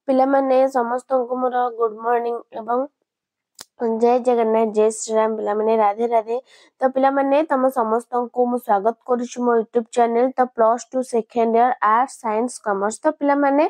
पिला माने समस्त को मोर गुड मॉर्निंग एवं जय जगन्नाथ जय श्री राम पिला माने राधे राधे। तो पिला माने तम समस्त को मु स्वागत करूछु मो YouTube चैनल तो +2 second year arts science commerce. तो पिला माने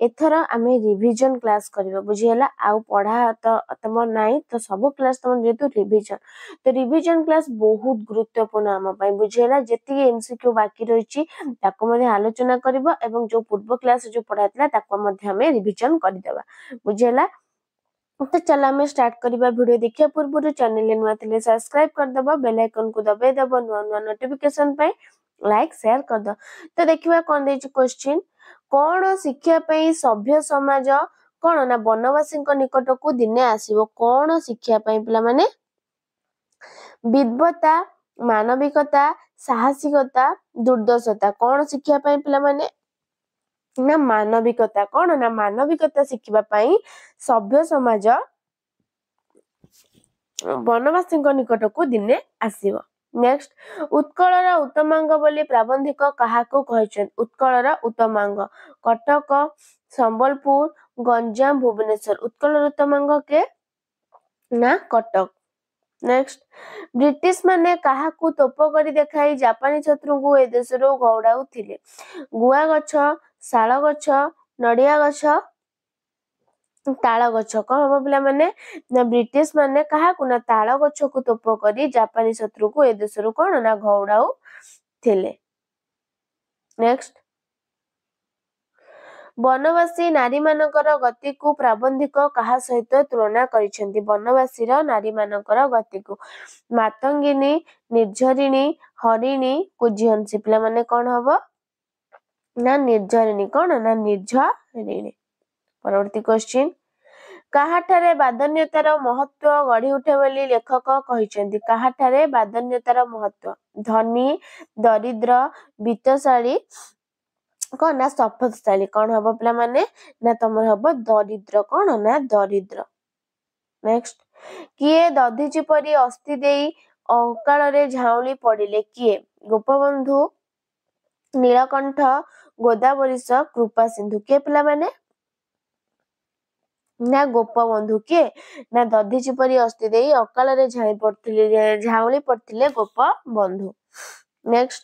एथर आमे रिवीजन क्लास करबा बुझियला आ पढ़ा तो तम नाही तो सब क्लास तम जेतु रिवीजन तो रिवीजन क्लास बहुत गुरुत्वपूर्ण हम पई बुझियला। जेति एमसीक्यू बाकी रहिछि ताको मध्ये आलोचना करबा एवं जो पूर्व क्लास जो पढ़ातला ताको मध्ये हमें रिवीजन कर देबा बुझियला। तो चला हमें स्टार्ट करबा वीडियो देखिया पूर्व चैनल नुआ थिले सब्सक्राइब कर दबा बेल आइकन को दबाई दबा नुआ नुआ नोटिफिकेशन पाई लाइक शेयर कर दो। तो देखिबा कोन देछि क्वेश्चन कोन शिक्षा पई सभ्य समाज कोन ना वनवासी निकट को दिने आसीबो कोन शिक्षा पई पिला माने विद्वता मानविकता साहसिकता दुर्दशता कोन शिक्षा पई पिला माने ना मानविकता कोन ना मानविकता शिखिबा पई सभ्य समाज वनवासी निकट को दिने आसीबो। नेक्स्ट उत्कलर उत्तमांग बोली प्राबंधिक काहाको कहछन उत्कलर उत्तमांग कटक संबलपुर गंजाम भुवनेश्वर उत्कलर उत्तमांग के ना कटक। नेक्स्ट ब्रिटिश माने काहाकू तोप करी देखाई जापानी शत्रु को ए देशरो गौडाउ थिले गुआ गछ शाल गछ नडिया गछ ताल गछ कौन हम पिला माने ना ब्रिटिश माने काहाकू ना ताल गछ को तोप करी जापानी शत्रु को ए देशरो कोन ना गौडाउ थिले। नेक्स्ट वनवासी नारी मानकर गति को प्राबंधिक कहा सहित तुलना करिसेंती वनवासी रो नारी मानकर गति को मातंगिनी निर्झरिणी हरिणी कुजिहंसी पिला माने कोन हबो ना निर्झरिणी कोन ना निर्झरिणी। परवर्ती क्वेश्चन काहाठारे बादन्यतार महत्व गढ़ी उठे बोली लेखक कहिसेंती काहाठारे बादन्यतार महत्व धनी दरिद्र वित्तशाली कौन ना शपथशाली कौन हम पिला माने ना तमर हम दरिद्र कौन ना दरिद्र। नेक्स्ट किए दधिची परी अस्थि देई अकाल रे झाउली पड़िले किए गोपबंधु नीलकंठ गोदावरीश कृपा सिंधु के पिला माने ना गोपबंधु के ना दधिची परी अस्थि देई अकाल रे झाउली पड़थिले गोपबंधु। नेक्स्ट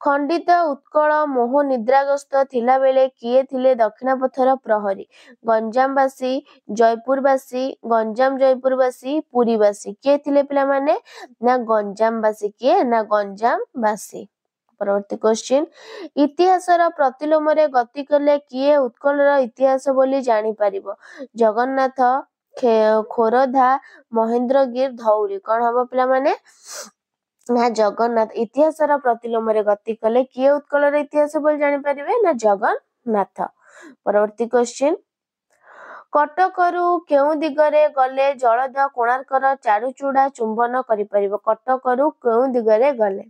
खंडित उत्कल मोह निद्राग्रस्त थिला बेले किए थिले दक्षिण पथर प्रहरी गंजामवासी जयपुरवासी गंजाम जयपुरवासी पुरीवासी किए थिले पिला माने ना गंजामवासी किए ना गंजामवासी। परवर्ती क्वेश्चन इतिहासर प्रतिलोम रे गति कले किए उत्कलर इतिहास बोली जानि परिबो जगन्नाथ खोरधा महेंद्रगिर धौली कौन हम पिला माने ना जगन्नाथ इतिहासर प्रतिलोम रे गति कले किए उत्कलर इतिहास बोली जानि परिबे ना जगन्नाथ। परवर्ती क्वेश्चन कटकरू केउ दिगरे गले जलद कोणार्कर चारुचूड़ा चुंबन करि परिबो कटकरू केउ दिगरे गले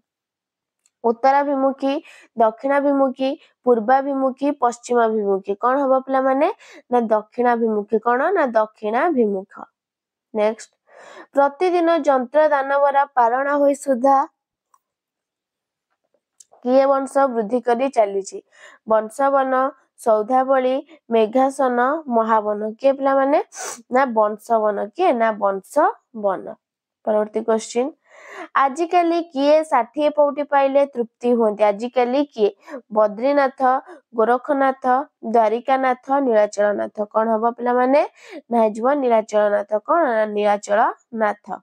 उत्तराभिमुखी दक्षिणाभिमुखी पूर्वाभिमुखी पश्चिमाभिमुखी कौन हबो पिला माने ना दक्षिणाभिमुखी कौन ना दक्षिणाभिमुख। नेक्स्ट प्रतिदिन जंत्र दानवरा पारणा होई सुधा किए वंश वृद्धि करी चलीछि वंशवन सौधावली मेघासन महावन किए पिला माने ना वंशवन किए ना वंशवन। परवर्ती क्वेश्चन आजिकाली किए 60 पौटी पाइले तृप्ति होती आजिकाली किए बद्रीनाथ गोरखनाथ द्वारिकानाथ नीलाचलनाथ कौन हम पिला माने ना जीव नीलाचलनाथ कौन ना नीलाचलनाथ।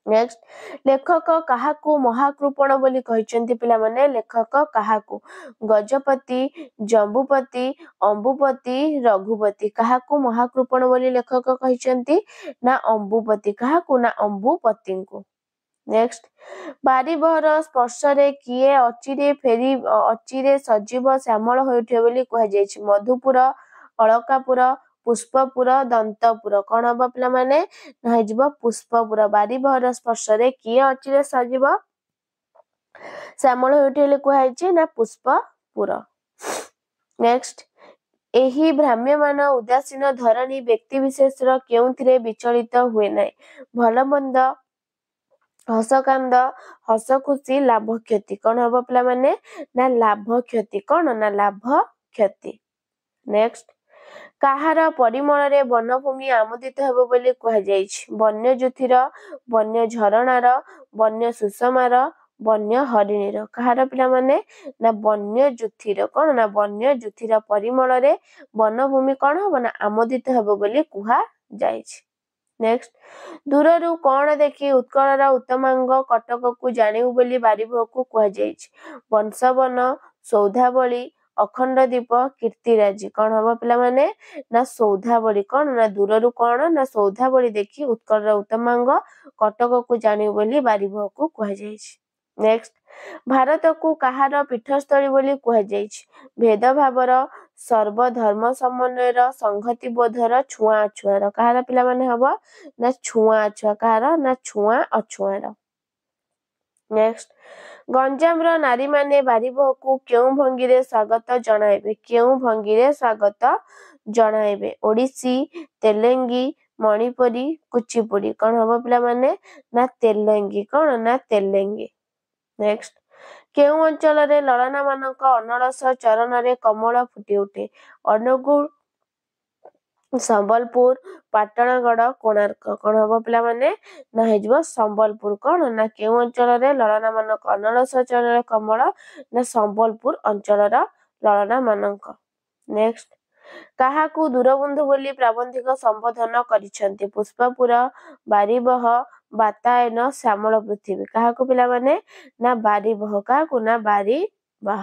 नेक्स्ट लेखक काहाकू महाकृपण बोली कहिसेंती पिला माने लेखक काहाकू गजपति जंबुपति अंबुपति रघुपति काहाकू महाकृपण बोली लेखक कहिसेंती ना अंबुपति काहाकू ना अंबुपति को। नेक्स्ट बारीबहर स्पर्श रे किए अचिरे फेरी अचिरे सजीव श्यामल होइठे बोली कह जायछि मधुपुर अलकापुर पुष्पपुर दंतपुर कौन हम पिला माने ना जीव पुष्पपुर बारीबहर स्पर्श रे किए अचिरे सजीव श्यामल होइठे बोली कह जायछि ना पुष्पपुर। नेक्स्ट एही भ्राम्यमान उदासीन धरणी व्यक्ति विशेष रो केउथिरे विचलित हुए नै भल मंद हसकांद हस खुशी लाभ क्षति कौन हम पिला माने ना लाभ क्षति कौन ना लाभ क्षति। नेक्स्ट କାହାର ପରିମଳରେ ବନଭୂମି ଆମୋଦିତ ହେବ ବୋଲି କୁହାଯାଇଛି? ବନ୍ୟଜ୍ୟୋତିର, ବନ୍ୟ ଝରଣାର, ବନ୍ୟ ସୁଷମାର, ବନ୍ୟ ହରିଣୀର। କାହାର ପିଲାମାନେ? ନା ବନ୍ୟଜ୍ୟୋତିର। କଣ ନା ବନ୍ୟଜ୍ୟୋତିର ପରିମଳରେ ବନଭୂମି କଣ ହବ ନା ଆମୋଦିତ ହେବ ବୋଲି କୁହାଯାଇଛି। ନେକ୍ସଟ, ଦୂରରୁ କଣ ଦେଖି ଉତ୍କଳର ଉତ୍ତମାଙ୍ଗ କଟକକୁ ଜାଣିବୁ ବୋଲି ବାରିଭକୁ କୁହାଯାଇଛି? ବଂଶବନ, ସୌଧାବଳୀ, ଅଖଣ୍ଡଦ୍ୱୀପ, କୀର୍ତ୍ତିରାଜି। କଣ ହବ ପିଲାମାନେ? ନା ସୌଧାବଳୀ। କଣ ନା ଦୂରରୁ କଣ ନା ସୌଧାବଳୀ ଦେଖି ଉତ୍କଳର ଉତ୍ତମାଙ୍ଗ କଟକକୁ ଜାଣିବୁ ବୋଲି ବାରିଭକୁ କୁହାଯାଇଛି। ନେକ୍ସଟ, ଭାରତକୁ କାହାର ପୀଠସ୍ଥଳୀ ବୋଲି କୁହାଯାଇଛି? ଭେଦଭାବର, ସର୍ବଧର୍ମ ସମନ୍ୱୟର, ସଂହତି ବୋଧର, ଛୁଆଁ ଅଛୁଆଁର। କାହାର ପିଲାମାନେ ହବ? ନା ଛୁଆଁ ଅଛୁଆଁ। କାହାର? ନା ଛୁଆଁ ଅଛୁଆଁର। ନେକ୍ସଟ, ଗଞ୍ଜାମର ନାରୀମାନେ ବାରିଭକୁ କେଉଁ ଭଙ୍ଗୀରେ ସ୍ୱାଗତ ଜଣାଇବେ? କେଉଁ ଭଙ୍ଗୀରେ ସ୍ୱାଗତ ଜଣାଇବେ? ଓଡ଼ିଶୀ, ତେଲେଙ୍ଗୀ, ମଣିପୁରୀ, କୁଚିପୁଡ଼ି। କଣ ହବ ପିଲାମାନେ? ନା ତେଲେଙ୍ଗୀ। କଣ ନା ତେଲେଙ୍ଗୀ। ନେକ୍ସଟ, କେଉଁ ଅଞ୍ଚଳରେ ଲଳନାମାନଙ୍କ ଅନଳସ ଚରଣରେ କମଳ ଫୁଟି ଉଠେ? ଅନୁଗୁଳ, ସମ୍ବଲପୁର, ପାଟଣାଗଡ଼, କୋଣାର୍କ। କଣ ହବ ପିଲାମାନେ? ନା ହେଇଯିବ ସମ୍ବଲପୁର। କଣ ନା କେଉଁ ଅଞ୍ଚଳରେ ଲଳନାମାନଙ୍କ ଅନଳସ ଚରଣରେ କମଳ? ନା ସମ୍ବଲପୁର ଅଞ୍ଚଳର ଲଳନାମାନଙ୍କ। ନେକ୍ସଟ, କାହାକୁ ଦୂରବନ୍ଧୁ ବୋଲି ପ୍ରାବନ୍ଧିକ ସମ୍ବୋଧନ କରିଛନ୍ତି? ପୁଷ୍ପପୁର, ବାରିବହ, ବାତାୟନ, ଶ୍ୟାମଳ ପୃଥିବୀ। କାହାକୁ ପିଲାମାନେ? ନା ବାରିବହ। କାହାକୁ? ନା ବାରିବହ।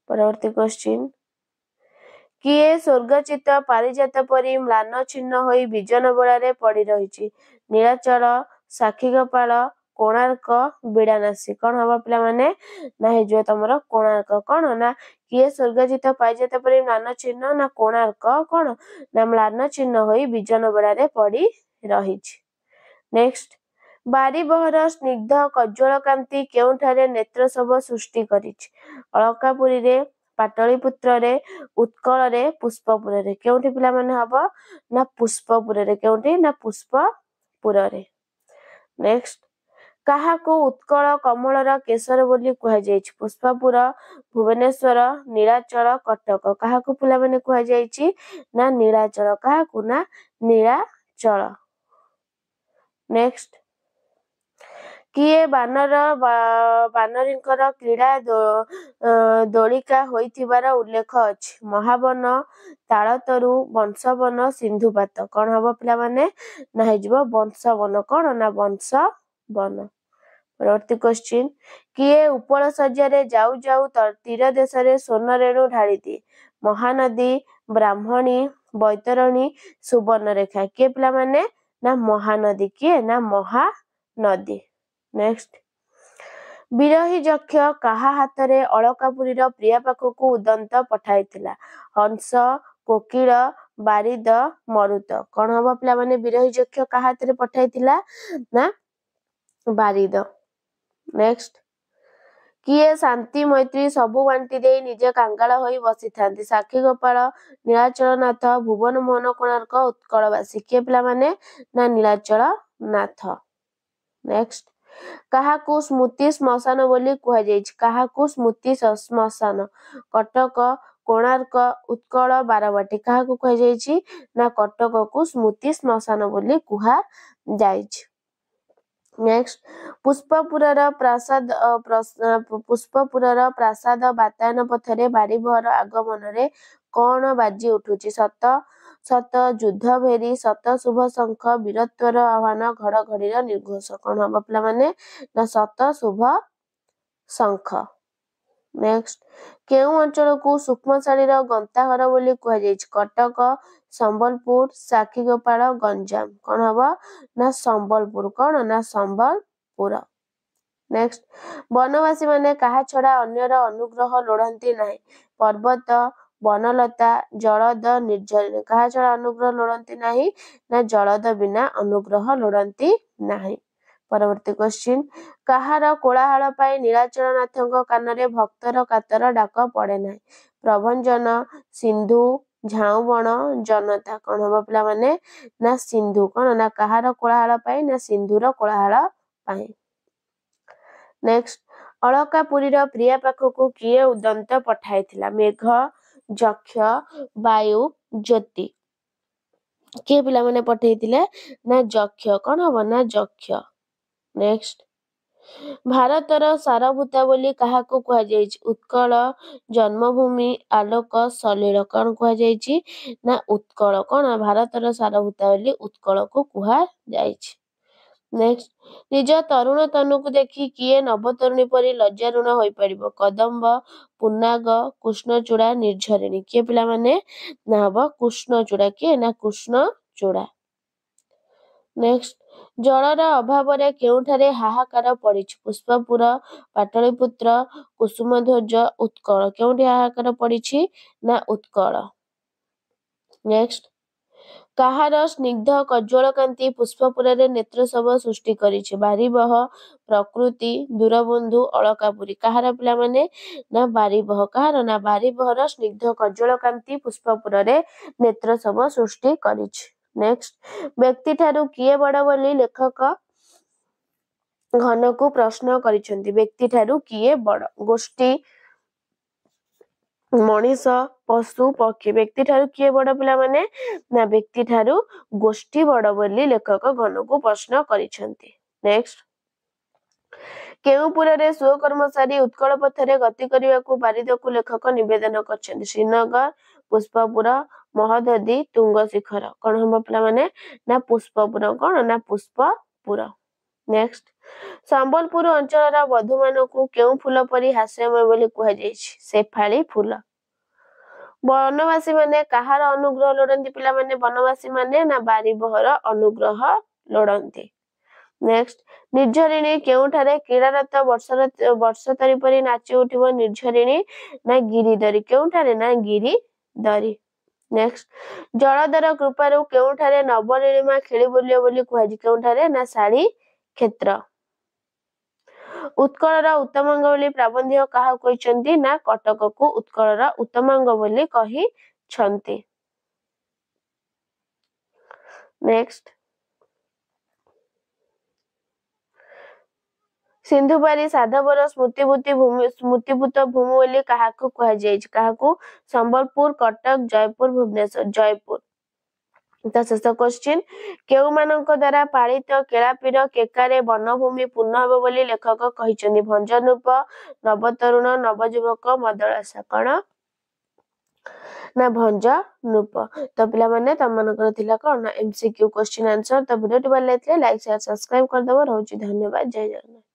ପରବର୍ତ୍ତୀ କ୍ୱେଶ୍ଚିନ୍, କିଏ ସ୍ୱର୍ଗଚିତ ପାରିଜାତ ପରି ମ୍ଳାନ ଛିନ୍ନ ହୋଇ ବିଜନ ବେଳାରେ ପଡ଼ି ରହିଛି? ନୀଳାଚଳ, ସାକ୍ଷୀଗୋପାଳ, କୋଣାର୍କ, ବିଡ଼ାନାସୀ। କଣ ହବ ପିଲାମାନେ? ନା ହେଇଯିବ ତମର କୋଣାର୍କ। କଣ ନା କିଏ ସ୍ୱର୍ଗଚିତ ପାରିଜାତ ପରି ମ୍ଳାନ ଛିନ୍ନ? ନା କୋଣାର୍କ କଣ ନା ମ୍ଳାନ ଛିନ୍ନ ହୋଇ ବିଜନ ବେଳାରେ ପଡ଼ି ରହିଛି। ନେକ୍ସଟ, ବାରିବହର ସ୍ନିଗ୍ଧ କଜ୍ଜ୍ୱଳ କାନ୍ତି କେଉଁଠାରେ ନେତ୍ରଶୋଭ ସୃଷ୍ଟି କରିଛି? ଅଳକାପୁରୀରେ, ପାଟଳୀପୁତ୍ରରେ, ଉତ୍କଳରେ, ପୁଷ୍ପପୁରରେ। କେଉଁଠି ପିଲାମାନେ ହବ? ନା ପୁଷ୍ପପୁରରେ। କେଉଁଠି? ନା ପୁଷ୍ପପୁରରେ। ନେକ୍ସଟ, କାହାକୁ ଉତ୍କଳ କମଳର କେଶର ବୋଲି କୁହାଯାଇଛି? ପୁଷ୍ପପୁର, ଭୁବନେଶ୍ୱର, ନୀଳାଚଳ, କଟକ। କାହାକୁ ପିଲାମାନେ କୁହାଯାଇଛି? ନା ନୀଳାଚଳ। କାହାକୁ? ନା ନୀଳାଚଳ। ନେକ୍ସଟ, କିଏ ବାନରୀଙ୍କର କ୍ରୀଡ଼ା ଦୋଳିକା ହୋଇଥିବାର ଉଲ୍ଲେଖ ଅଛି? ମହାବନ, ତାଳତରୁ, ବଂଶବନ, ସିନ୍ଧୁପାତ। କଣ ହବ ପିଲାମାନେ? ନା ହେଇଯିବ ବଂଶବନ। କଣ ନା ବଂଶବନ। ପରବର୍ତ୍ତୀ କ୍ୱେଶ୍ଚିନ୍, କିଏ ଉପଳ ଶଯ୍ୟାରେ ଯାଉ ଯାଉ ତୀର ଦେଶରେ ସ୍ୱର୍ଣ୍ଣ ରେଣୁ ଢାଳିଦିଏ? ମହାନଦୀ, ବ୍ରାହ୍ମଣୀ, ବୈତରଣୀ, ସୁବର୍ଣ୍ଣରେଖା। କିଏ ପିଲାମାନେ? ନା ମହାନଦୀ। କିଏ? ନା ମହାନଦୀ। ନେକ୍ସଟ, ବିରହୀ ଯକ୍ଷ କାହା ହାତରେ ଅଳକାପୁରୀର ପ୍ରିୟା ପାଖକୁ ଉଦନ୍ତ ପଠାଇଥିଲା? ହଂସ, କୋକିଳ, ବାରିଦ, ମରୁତ। କଣ ହବ ପିଲାମାନେ? ବିରହୀ ଯକ୍ଷ କାହା ହାତରେ ପଠାଇଥିଲା? ନା ବାରିଦ। ନେକ୍ସଟ, କିଏ ଶାନ୍ତି ମୈତ୍ରୀ ସବୁ ବାଣ୍ଟି ଦେଇ ନିଜେ କାଙ୍ଗାଳ ହୋଇ ବସିଥାନ୍ତି? ସାକ୍ଷୀଗୋପାଳ, ନୀଳାଚଳନାଥ, ଭୁବନ ମୋହନ, କୋଣାର୍କ, ଉତ୍କଳବାସୀ। କିଏ ପିଲାମାନେ? ନା ନୀଳାଚଳନାଥ। ନେକ୍ସଟ, କାହାକୁ ସ୍ମୃତି ଶ୍ମଶାନ ବୋଲି କୁହାଯାଇଛି? କାହାକୁ ସ୍ମୃତି ଶ୍ମଶାନ? କଟକ, କୋଣାର୍କ, ଉତ୍କଳ, ବାରବାଟୀ। କାହାକୁ କୁହାଯାଇଛି? ନା କଟକକୁ ସ୍ମୃତି ଶ୍ମଶାନ ବୋଲି କୁହାଯାଇଛି। ନେକ୍ସଟ, ପୁଷ୍ପପୁରର ପ୍ରାସାଦ ବାତାୟନ ପଥରେ ବାରିବହର ଆଗମନରେ କଣ ବାଜି ଉଠୁଛି? ସତ ସତ, ଯୁଦ୍ଧ ଭେରୀ, ସତ ଶୁଭ ଶଙ୍ଖ, ବୀରତ୍ୱର ଆହ୍ୱାନ, ଘଡ଼ଘଡ଼ିର ନିର୍ଘୋଷ। କଣ ହବ ପିଲାମାନେ? ନା ସତ ଶୁଭ ଶଙ୍ଖ। ନେକ୍ସଟ, କେଉଁ ଅଞ୍ଚଳକୁ ସୂକ୍ଷ୍ମଶାଳୀର ଗନ୍ତାଘର ବୋଲି କୁହାଯାଇଛି? କଟକ, ସମ୍ବଲପୁର, ସାକ୍ଷୀଗୋପାଳ, ଗଞ୍ଜାମ। କଣ ହବ? ନା ସମ୍ବଲପୁର। କଣ ନା ସମ୍ବଲପୁର। ନେକ୍ସଟ, ବନବାସୀ ମାନେ କାହା ଛଡା ଅନ୍ୟର ଅନୁଗ୍ରହ ଲୋଡନ୍ତି ନାହିଁ? ପର୍ବତ, ବନଲତା, ଜଳଦ, ନିର୍ଝରିଣୀ। କାହା ଛଡା ଅନୁଗ୍ରହ ଲୋଡନ୍ତି ନାହିଁ? ନା ଜଳଦ ବିନା ଅନୁଗ୍ରହ ଲୋଡନ୍ତି ନାହିଁ। ପରବର୍ତ୍ତୀ କ୍ୱେଶ୍ଚିନ୍, କାହାର କୋଳାହଳ ପାଇଁ ନୀଳାଚଳନାଥଙ୍କ କାନରେ ଭକ୍ତର କାତର ଡାକ ପଡେ ନାହିଁ? ପ୍ରଭଞ୍ଜନ, ସିନ୍ଧୁ, ଝାଉଁବଣ, ଜନତା। କଣ ହବ ପିଲାମାନେ? ନା ସିନ୍ଧୁ। କଣ ନା କାହାର କୋଳାହଳ ପାଇଁ? ନା ସିନ୍ଧୁର କୋଳାହଳ ପାଇଁ। ନେକ୍ସଟ, ଅଳକାପୁରୀର ପ୍ରିୟା ପାଖକୁ କିଏ ଉଦନ୍ତ ପଠାଇଥିଲା? ମେଘ, ଯକ୍ଷ, ବାୟୁ, ज्योति किए पिला माने पठेइथिले ना जक्ष कौन हबो ना जक्ष। नेक्स्ट भारतर सारभूता बोली काहाको कुहा जाइछि उत्कल जन्मभूमि आलोक सलील कौन कुहा जाइछि ना उत्कल कौन भारतर सारभूता बोली उत्कल को कुहा जाइछि। नेक्स्ट निज तरुण तनुको देखि किए नवतरुणी परी लज्जारुण होई परिबो कदम्ब पुन्नाग कृष्णचूड़ा निर्झरिणी किए पिला माने ना हबो कृष्णचूड़ा किए ना कृष्णचूड़ा। नेक्स्ट जलर अभावरे केउठारे हाहाकार पड़िछि पुष्पपुर पाटलिपुत्र कुसुमध्वज उत्कल केउठी हाहाकार पड़िछि ना उत्कल। नेक्स्ट काहार स्निग्ध कज्ज्वलकांति पुष्पपुरे नेत्रसव सृष्टि करिछि बारिबह प्रकृति दूरबंधु अलकापुरी काहार पिला माने ना बारिबह काहार ना बारिबहर स्निग्ध कज्ज्वलकांति पुष्पपुरे नेत्रसव सृष्टि करिछि। नेक्स्ट व्यक्ति ठारू किए बड़ बोली लेखक घन को प्रश्न करिसेंती व्यक्ति ठारू किए बड़ गोष्ठी मनीष पशु पक्षी व्यक्ति ठारू किए बड़ पिला माने ना व्यक्ति ठारू गोष्ठी बड़ बोली लेखक घन को प्रश्न करिसेंती। नेक्स्ट केउपुरे स्वकर्म सारी उत्कल पथरे गति करने बारिदकु लेखक निवेदन करछन्ती श्रीनगर पुष्पपुर महोदधि तुंग शिखर कौन हम पिला माने ना पुष्पपुर कौन ना पुष्पपुर। नेक्स्ट संबलपुर अंचल वधु मानकु केउ फूल परी हास्यमय बोली कुहा जाइछि शेफाली फूल। वनवासी माने काहार अनुग्रह लोड़ंती पिला माने वनवासी माने ना बारिबहर अनुग्रह लोड़ंती। नेक्स्ट निर्झरिणी केउठारे क्रीड़ारत वर्षतरी परी नाची उठिबो निर्झरिणी ना गिरिधरी केउठारे ना गिरिधरी। नेक्स्ट जलधर कृपारु केउठारे नवनीलिमा खेली बुलियो बोली कुहाजी केउठारे ना शाली क्षेत्र। उत्कलर उत्तमांग बोली प्राबंधिक काहा कहिसंती ना कटक को उत्कलर उत्तमांग बोली कहिसंती। नेक्स्ट सिंधुबारी साधवर स्मृतिभूत भूमि बोली काहाकू कुहा जाइछि काहाकू संबलपुर कटक जयपुर भुवनेश्वर जयपुर। तो शेष क्वेश्चन केउ मानक द्वारा पालित केलापीर केकारे वनभूमि पूर्ण हेबो बोली लेखक कहिसंती भंजनूप नवतरुण नवयुवक मदलासा कौन ना भंजनूप। तो पिला माने तम मानकर थिला कौन ना एमसीक्यू क्वेश्चन आंसर। तो वीडियो भल लाइक शेयर सब्सक्राइब कर दबो। रहउछि धन्यवाद जय जगन्नाथ।